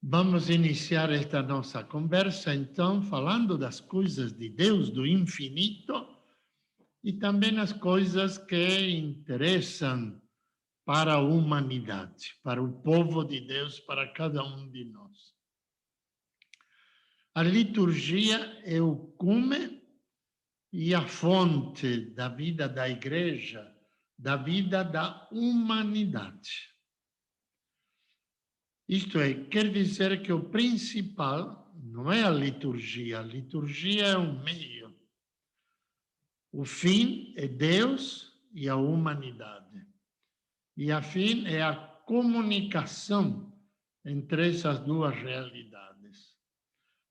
Vamos iniciar esta nossa conversa, então, falando das coisas de Deus, do infinito, e também as coisas que interessam para a humanidade, para o povo de Deus, para cada um de nós. A liturgia é o cume e a fonte da vida da igreja, da vida da humanidade. Isto é, quer dizer que o principal não é a liturgia é um meio. O fim é Deus e a humanidade. E a fim é a comunicação entre essas duas realidades.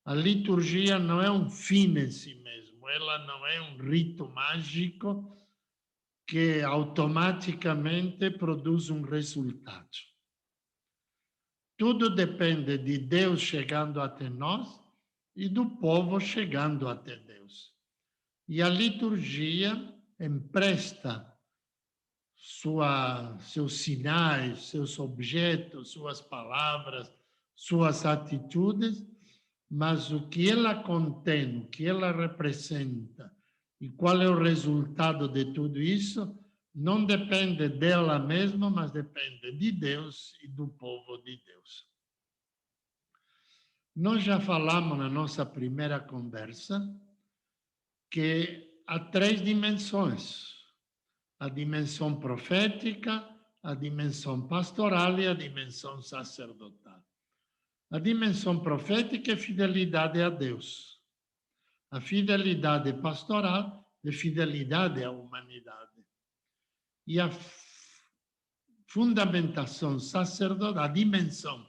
A liturgia não é um fim em si mesmo, ela não é um rito mágico que automaticamente produz um resultado. Tudo depende de Deus chegando até nós e do povo chegando até Deus. E a liturgia empresta seus sinais, seus objetos, suas palavras, suas atitudes, mas o que ela contém, o que ela representa e qual é o resultado de tudo isso, não depende dela mesma, mas depende de Deus e do povo de Deus. Nós já falamos na nossa primeira conversa que há três dimensões: a dimensão profética, a dimensão pastoral e a dimensão sacerdotal. A dimensão profética é fidelidade a Deus. A fidelidade pastoral é fidelidade à humanidade. E a fundamentação sacerdotal, a dimensão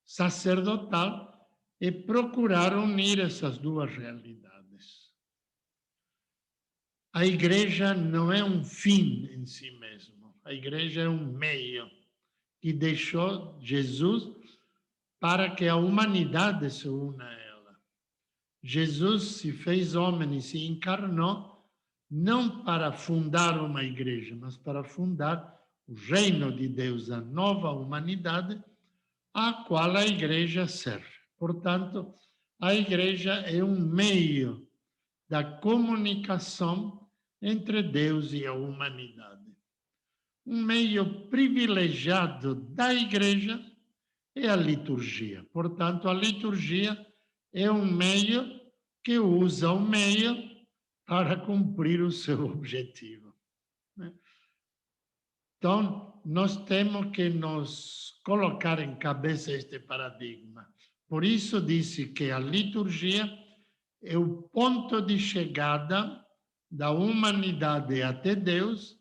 sacerdotal, é procurar unir essas duas realidades. A igreja não é um fim em si mesmo. A igreja é um meio que deixou Jesus para que a humanidade se una a ela. Jesus se fez homem e se encarnou não para fundar uma igreja, mas para fundar o reino de Deus, a nova humanidade, a qual a igreja serve. Portanto, a igreja é um meio da comunicação entre Deus e a humanidade. Um meio privilegiado da igreja é a liturgia. Portanto, a liturgia é um meio que usa o meio para cumprir o seu objetivo. Então, nós temos que nos colocar em cabeça este paradigma. Por isso disse que a liturgia é o ponto de chegada da humanidade até Deus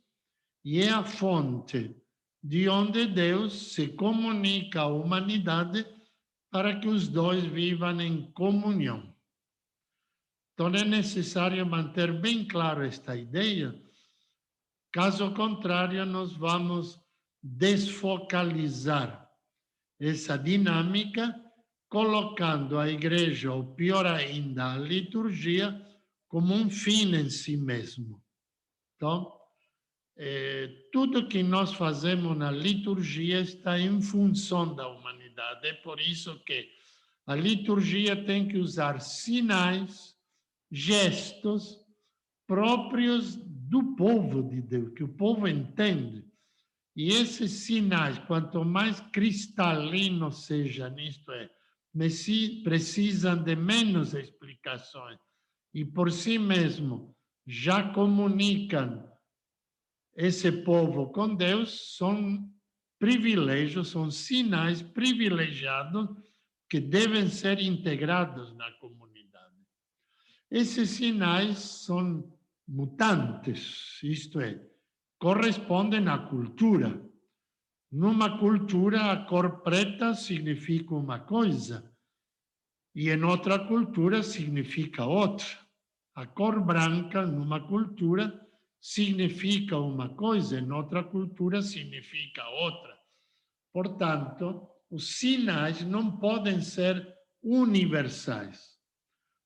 e é a fonte de onde Deus se comunica à humanidade para que os dois vivam em comunhão. Então é necessário manter bem claro esta ideia, caso contrário nós vamos desfocalizar essa dinâmica, colocando a igreja, ou pior ainda, a liturgia, como um fim em si mesmo. Então, tudo que nós fazemos na liturgia está em função da humanidade. É por isso que a liturgia tem que usar sinais, gestos próprios do povo de Deus, que o povo entende. E esses sinais, quanto mais cristalinos sejam, isto é, precisam de menos explicações e por si mesmo já comunicam esse povo com Deus, são privilégios, são sinais privilegiados que devem ser integrados na comunidade. Esses sinais são mutantes, isto é, correspondem à cultura. Numa cultura, a cor preta significa uma coisa e em outra cultura significa outra. A cor branca, numa cultura, significa uma coisa, em outra cultura significa outra. Portanto, os sinais não podem ser universais.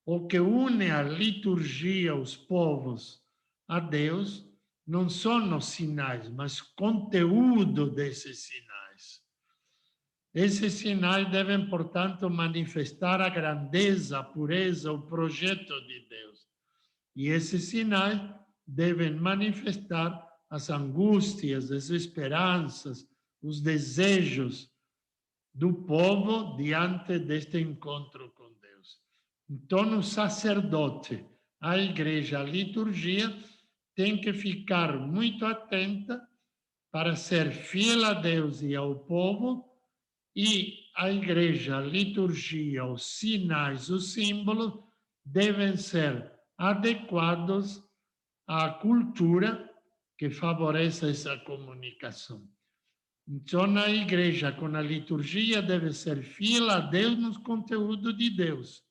O que une a liturgia, os povos, a Deus, não são os sinais, mas o conteúdo desses sinais. Esses sinais devem, portanto, manifestar a grandeza, a pureza, o projeto de Deus. E esses sinais devem manifestar as angústias, as esperanças, os desejos do povo diante deste encontro com Deus. Então, o sacerdote, a igreja, a liturgia, tem que ficar muito atenta para ser fiel a Deus e ao povo, e a igreja, a liturgia, os sinais, os símbolos devem ser adequados à cultura que favorece essa comunicação. Então, a igreja, com a liturgia, deve ser fiel a Deus nos conteúdos de Deus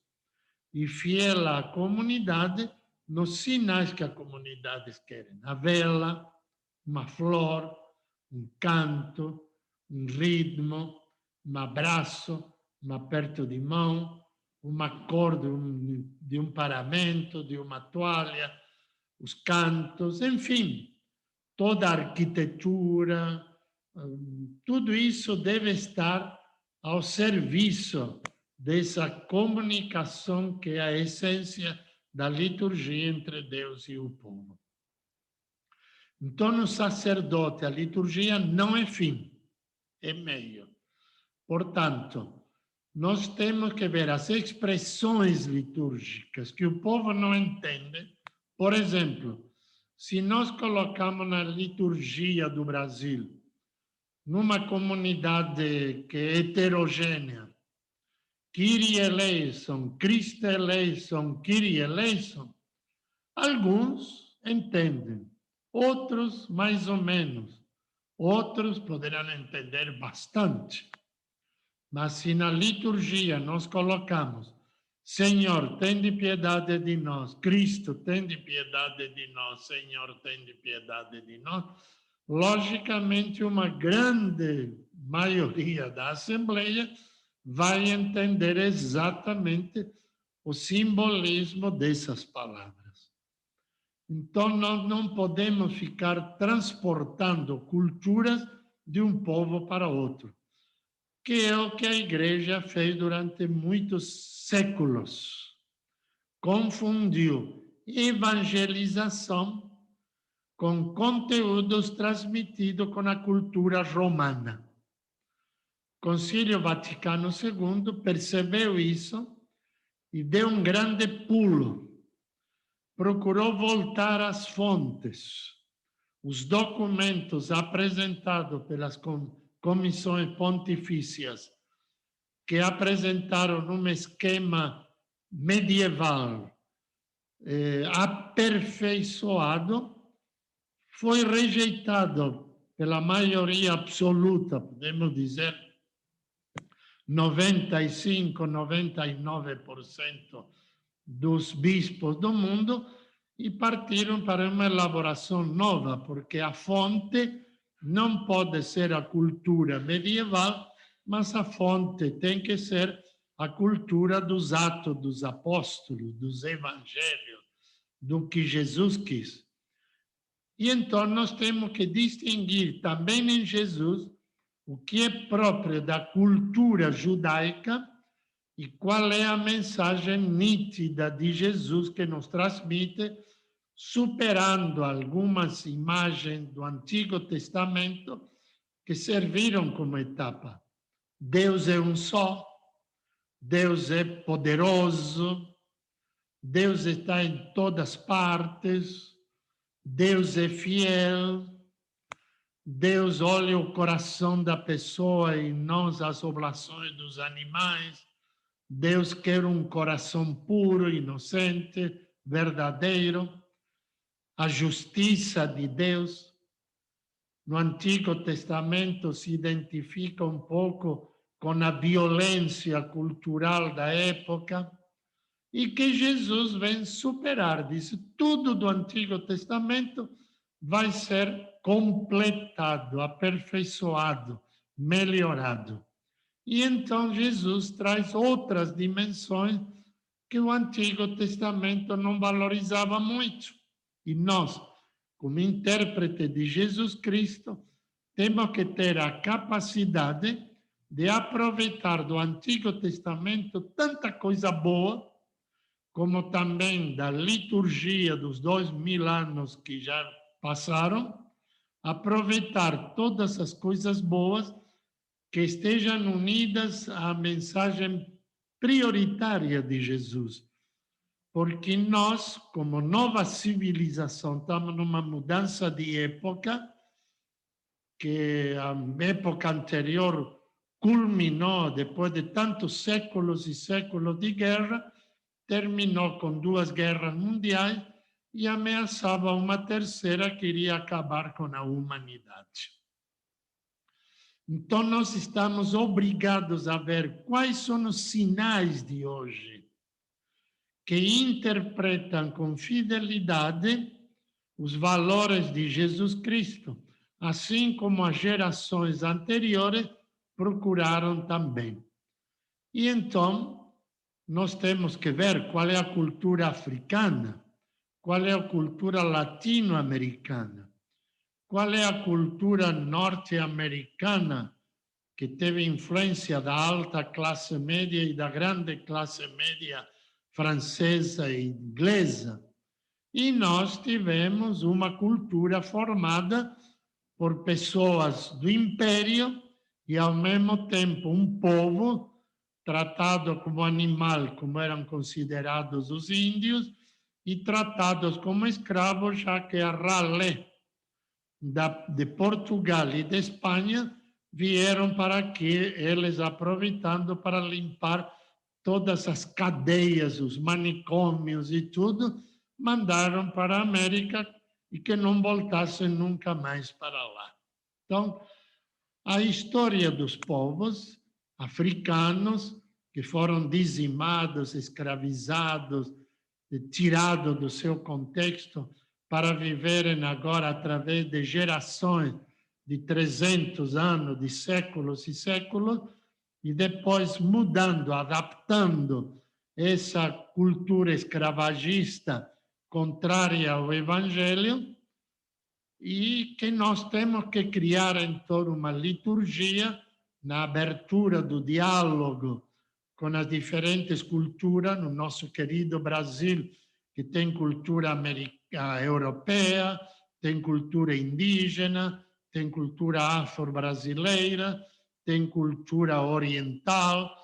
e fiel à comunidade nos sinais que a comunidade quer. A vela, uma flor, um canto, um ritmo, um abraço, um aperto de mão, uma cor de um paramento, de uma toalha, os cantos, enfim, toda a arquitetura, tudo isso deve estar ao serviço dessa comunicação que é a essência da liturgia entre Deus e o povo. Então, o sacerdote, a liturgia não é fim, é meio. Portanto, nós temos que ver as expressões litúrgicas que o povo não entende. Por exemplo, se nós colocamos na liturgia do Brasil, numa comunidade que é heterogênea, Kyrie eleison, Christe eleison, Kyrie eleison, alguns entendem, outros mais ou menos, outros poderão entender bastante. Mas se na liturgia nós colocamos Senhor, tende piedade de nós, Cristo, tende piedade de nós, Senhor, tende piedade de nós, logicamente uma grande maioria da Assembleia vai entender exatamente o simbolismo dessas palavras. Então, nós não podemos ficar transportando culturas de um povo para outro, que é o que a igreja fez durante muitos séculos. Confundiu evangelização com conteúdos transmitidos com a cultura romana. O Concílio Vaticano II percebeu isso e deu um grande pulo. Procurou voltar às fontes. Os documentos apresentados pelas comissões pontifícias, que apresentaram num esquema medieval aperfeiçoado, foi rejeitado pela maioria absoluta, podemos dizer, 95, 99% dos bispos do mundo, e partiram para uma elaboração nova, porque a fonte não pode ser a cultura medieval, mas a fonte tem que ser a cultura dos Atos dos Apóstolos, dos Evangelhos, do que Jesus quis. E então nós temos que distinguir também em Jesus o que é próprio da cultura judaica e qual é a mensagem nítida de Jesus que nos transmite, superando algumas imagens do Antigo Testamento que serviram como etapa. Deus é um só, Deus é poderoso, Deus está em todas partes, Deus é fiel, Deus olha o coração da pessoa e não as oblações dos animais, Deus quer um coração puro, inocente, verdadeiro, a justiça de Deus. No Antigo Testamento se identifica um pouco com a violência cultural da época e que Jesus vem superar. Diz, tudo do Antigo Testamento vai ser completado, aperfeiçoado, melhorado. E então Jesus traz outras dimensões que o Antigo Testamento não valorizava muito. E nós, como intérprete de Jesus Cristo, temos que ter a capacidade de aproveitar do Antigo Testamento tanta coisa boa, como também da liturgia dos 2000 anos que já passaram, aproveitar todas as coisas boas que estejam unidas à mensagem prioritária de Jesus. Porque nós, como nova civilização, estamos numa mudança de época, que a época anterior culminou depois de tantos séculos e séculos de guerra, terminou com 2 guerras mundiais e ameaçava uma terceira que iria acabar com a humanidade. Então, nós estamos obrigados a ver quais são os sinais de hoje que interpretam com fidelidade os valores de Jesus Cristo, assim como as gerações anteriores procuraram também. E então, nós temos que ver qual é a cultura africana, qual é a cultura latino-americana, qual é a cultura norte-americana, que teve influência da alta classe média e da grande classe média francesa e inglesa. E nós tivemos uma cultura formada por pessoas do império e, ao mesmo tempo, um povo tratado como animal, como eram considerados os índios, e tratados como escravos, já que a ralé de Portugal e de Espanha vieram para aqui, eles aproveitando para limpar todas as cadeias, os manicômios e tudo, mandaram para a América e que não voltassem nunca mais para lá. Então, a história dos povos africanos que foram dizimados, escravizados, tirados do seu contexto para viverem agora através de gerações de 300 anos, de séculos e séculos, e depois mudando, adaptando essa cultura escravagista contrária ao Evangelho, e que nós temos que criar então uma liturgia na abertura do diálogo com as diferentes culturas, no nosso querido Brasil, que tem cultura europeia, tem cultura indígena, tem cultura afro-brasileira, tem cultura oriental,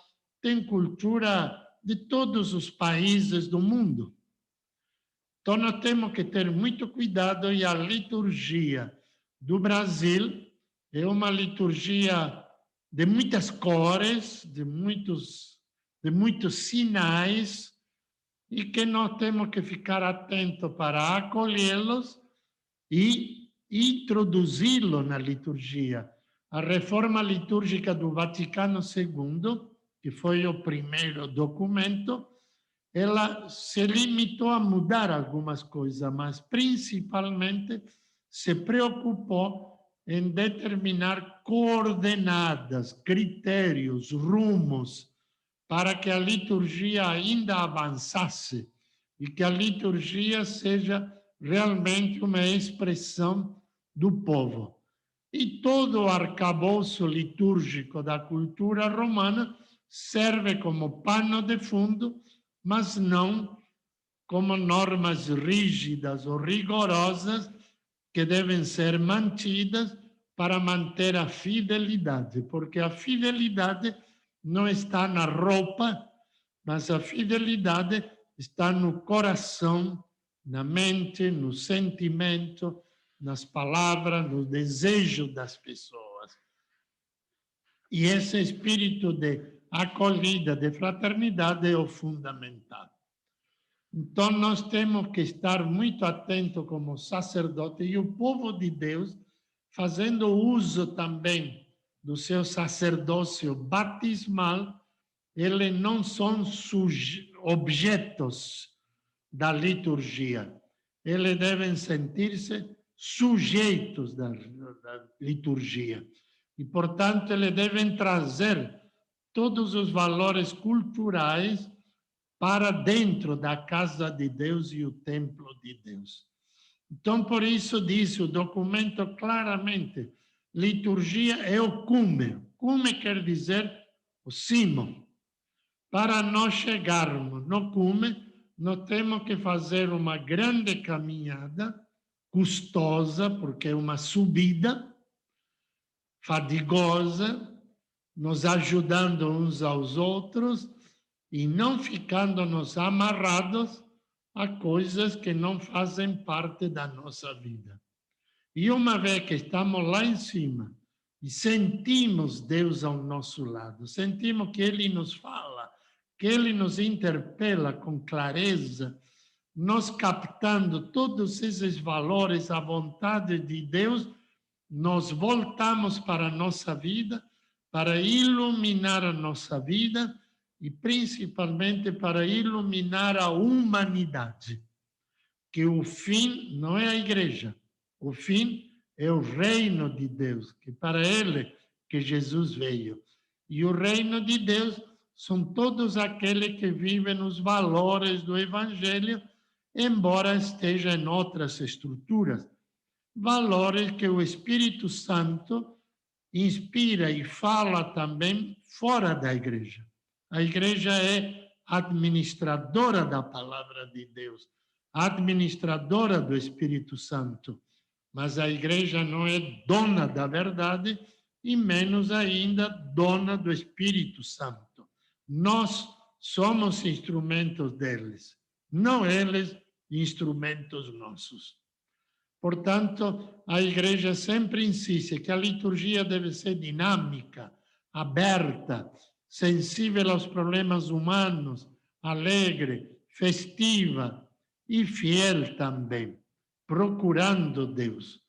tem cultura de todos os países do mundo. Então, nós temos que ter muito cuidado, e a liturgia do Brasil é uma liturgia de muitas cores, de muitos sinais, e que nós temos que ficar atentos para acolhê-los e introduzi-los na liturgia. A reforma litúrgica do Vaticano II, que foi o primeiro documento, ela se limitou a mudar algumas coisas, mas principalmente se preocupou em determinar coordenadas, critérios, rumos, para que a liturgia ainda avançasse e que a liturgia seja realmente uma expressão do povo. E todo o arcabouço litúrgico da cultura romana serve como pano de fundo, mas não como normas rígidas ou rigorosas que devem ser mantidas para manter a fidelidade, porque a fidelidade não está na roupa, mas a fidelidade está no coração, na mente, no sentimento, nas palavras, no desejo das pessoas. E esse espírito de acolhida, de fraternidade é o fundamental. Então, nós temos que estar muito atentos como sacerdote, e o povo de Deus, fazendo uso também do seu sacerdócio batismal, eles não são objetos da liturgia. Eles devem sentir-se sujeitos da liturgia. E, portanto, eles devem trazer todos os valores culturais para dentro da casa de Deus e o templo de Deus. Então, por isso diz o documento claramente, liturgia é o cume. cume quer dizer o cimo. Para nós chegarmos no cume, nós temos que fazer uma grande caminhada, custosa, porque é uma subida, fadigosa, nos ajudando uns aos outros e não ficando-nos amarrados a coisas que não fazem parte da nossa vida. E uma vez que estamos lá em cima e sentimos Deus ao nosso lado, sentimos que Ele nos fala, que Ele nos interpela com clareza, nós captando todos esses valores, a vontade de Deus, nós voltamos para a nossa vida, para iluminar a nossa vida e principalmente para iluminar a humanidade. Que o fim não é a igreja, o fim é o reino de Deus, que para ele que Jesus veio. E o reino de Deus são todos aqueles que vivem os valores do Evangelho, embora esteja em outras estruturas. Valores que o Espírito Santo inspira e fala também fora da igreja. A igreja é administradora da palavra de Deus, administradora do Espírito Santo, mas a igreja não é dona da verdade e menos ainda dona do Espírito Santo. Nós somos instrumentos deles, não eles instrumentos nossos. Portanto, a igreja sempre insiste que a liturgia deve ser dinâmica, aberta, sensível aos problemas humanos, alegre, festiva e fiel também, procurando Deus.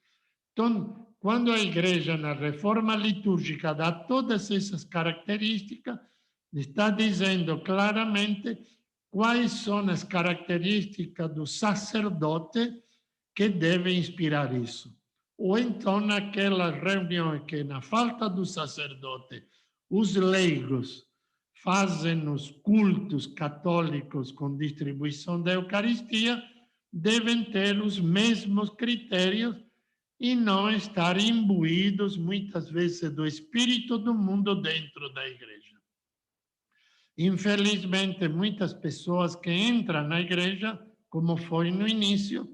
Então, quando a igreja, na reforma litúrgica, dá todas essas características, está dizendo claramente quais são as características do sacerdote que deve inspirar isso. Ou então, naquela reunião que, na falta do sacerdote, os leigos fazem os cultos católicos com distribuição da Eucaristia, devem ter os mesmos critérios e não estar imbuídos, muitas vezes, do espírito do mundo dentro da igreja. Infelizmente, muitas pessoas que entram na igreja, como foi no início,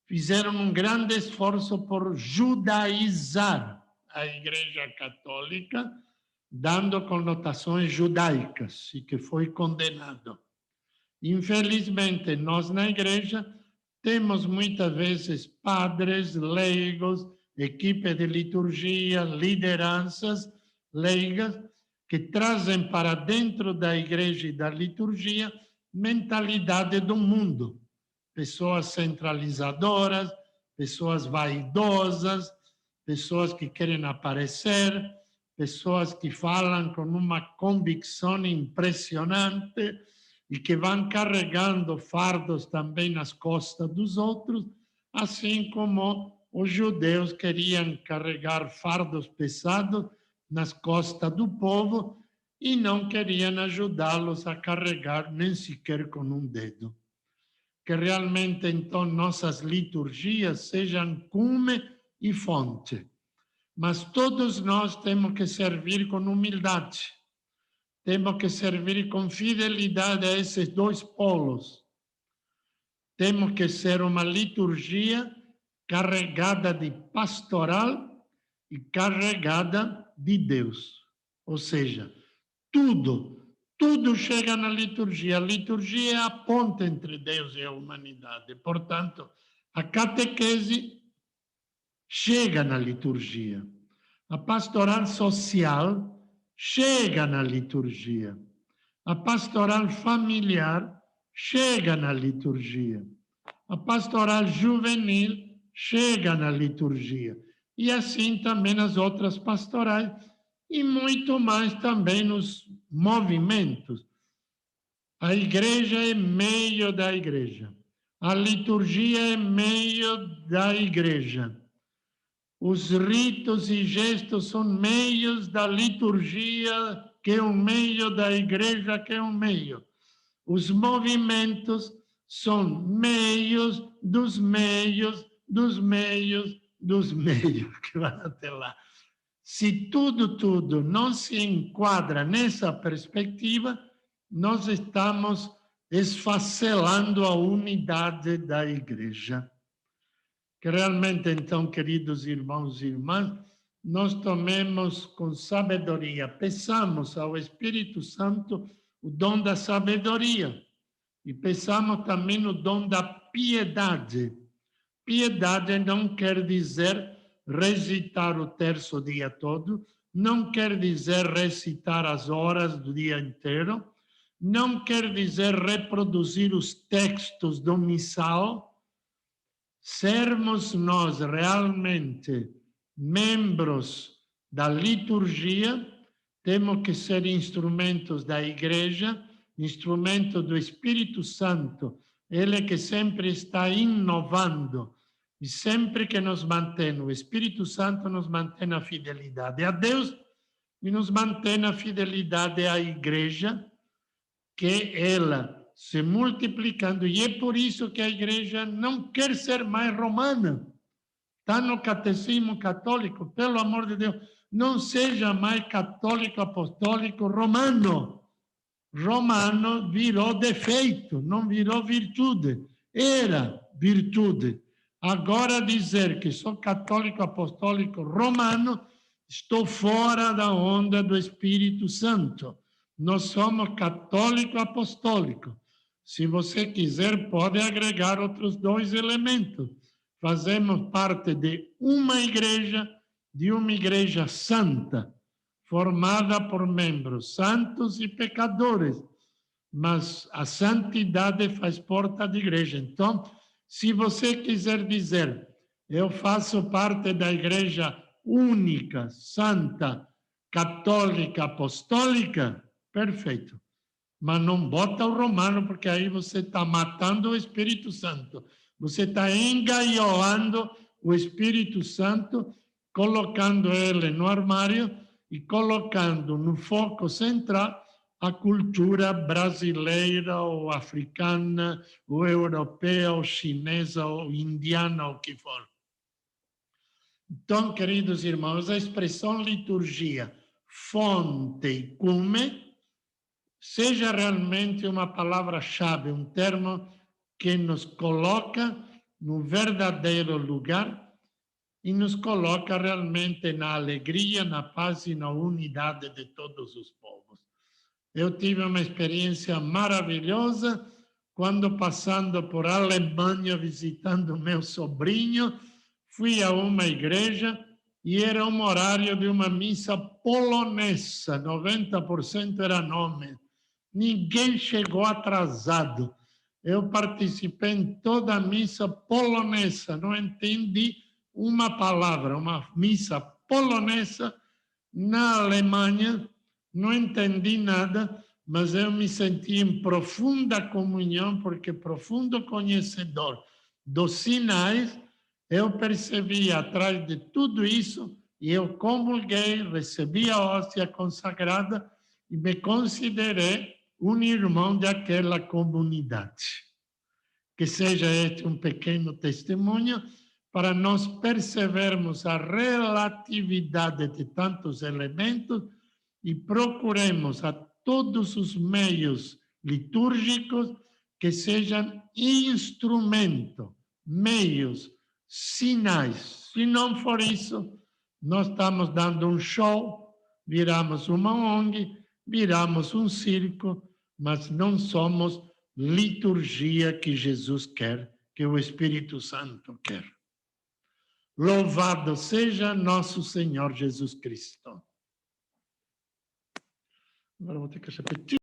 fizeram um grande esforço por judaizar a Igreja Católica, dando conotações judaicas, e que foi condenado. Infelizmente, nós na Igreja temos muitas vezes padres, leigos, equipe de liturgia, lideranças leigas, que trazem para dentro da Igreja e da liturgia mentalidade do mundo. Pessoas centralizadoras, pessoas vaidosas, pessoas que querem aparecer, pessoas que falam com uma convicção impressionante e que vão carregando fardos também nas costas dos outros, assim como os judeus queriam carregar fardos pesados nas costas do povo e não queriam ajudá-los a carregar nem sequer com um dedo. Que realmente, então, nossas liturgias sejam cume e fonte. Mas todos nós temos que servir com humildade. Temos que servir com fidelidade a esses dois polos. Temos que ser uma liturgia carregada de pastoral e carregada de Deus. Ou seja, tudo chega na liturgia. A liturgia é a ponte entre Deus e a humanidade. Portanto, a catequese chega na liturgia. A pastoral social chega na liturgia. A pastoral familiar chega na liturgia. A pastoral juvenil chega na liturgia. E assim também as outras pastorais. E muito mais também nos movimentos. A igreja é meio da igreja. A liturgia é meio da igreja. Os ritos e gestos são meios da liturgia, que é um meio da igreja, que é um meio. Os movimentos são meios dos meios, dos meios, dos meios, que vai até lá. Se tudo não se enquadra nessa perspectiva, nós estamos esfacelando a unidade da igreja. Que realmente, então, queridos irmãos e irmãs, nós tomemos com sabedoria, peçamos ao Espírito Santo o dom da sabedoria e peçamos também o dom da piedade. Piedade não quer dizer recitar o terço o dia todo, não quer dizer recitar as horas do dia inteiro, não quer dizer reproduzir os textos do missal. Sermos nós realmente membros da liturgia, temos que ser instrumentos da igreja, instrumento do Espírito Santo, ele que sempre está inovando, e sempre que nos mantém, o Espírito Santo nos mantém a fidelidade a Deus e nos mantém a fidelidade à igreja, que ela se multiplicando, e é por isso que a igreja não quer ser mais romana. Está no catecismo católico, pelo amor de Deus, não seja mais católico apostólico romano. Romano virou defeito, não virou virtude. Era virtude. Agora dizer que sou católico apostólico romano, estou fora da onda do Espírito Santo. Nós somos católico apostólico. Se você quiser, pode agregar outros 2 elementos. Fazemos parte de uma igreja santa, formada por membros santos e pecadores, mas a santidade faz parte da igreja. Então, se você quiser dizer, eu faço parte da igreja única, santa, católica, apostólica, perfeito. Mas não bota o romano, porque aí você está matando o Espírito Santo. Você está engaiolando o Espírito Santo, colocando ele no armário e colocando no foco central a cultura brasileira, ou africana, ou europeia, ou chinesa, ou indiana, ou o que for. Então, queridos irmãos, a expressão liturgia, fonte e cume, seja realmente uma palavra-chave, um termo que nos coloca no verdadeiro lugar e nos coloca realmente na alegria, na paz e na unidade de todos os povos. Eu tive uma experiência maravilhosa quando, passando por Alemanha, visitando meu sobrinho, fui a uma igreja e era um horário de uma missa polonesa, 90% era nome. Ninguém chegou atrasado. Eu participei em toda a missa polonesa, não entendi uma palavra, uma missa polonesa na Alemanha, não entendi nada, mas eu me senti em profunda comunhão, porque profundo conhecedor dos sinais, eu percebi atrás de tudo isso, e eu comulguei, recebi a hóstia consagrada e me considerei um irmão daquela comunidade. Que seja este um pequeno testemunho para nós percebermos a relatividade de tantos elementos e procuremos a todos os meios litúrgicos que sejam instrumentos, meios, sinais. Se não for isso, nós estamos dando um show, viramos uma ONG, viramos um circo, mas não somos liturgia que Jesus quer, que o Espírito Santo quer. Louvado seja nosso Senhor Jesus Cristo. Agora vou ter que repetir.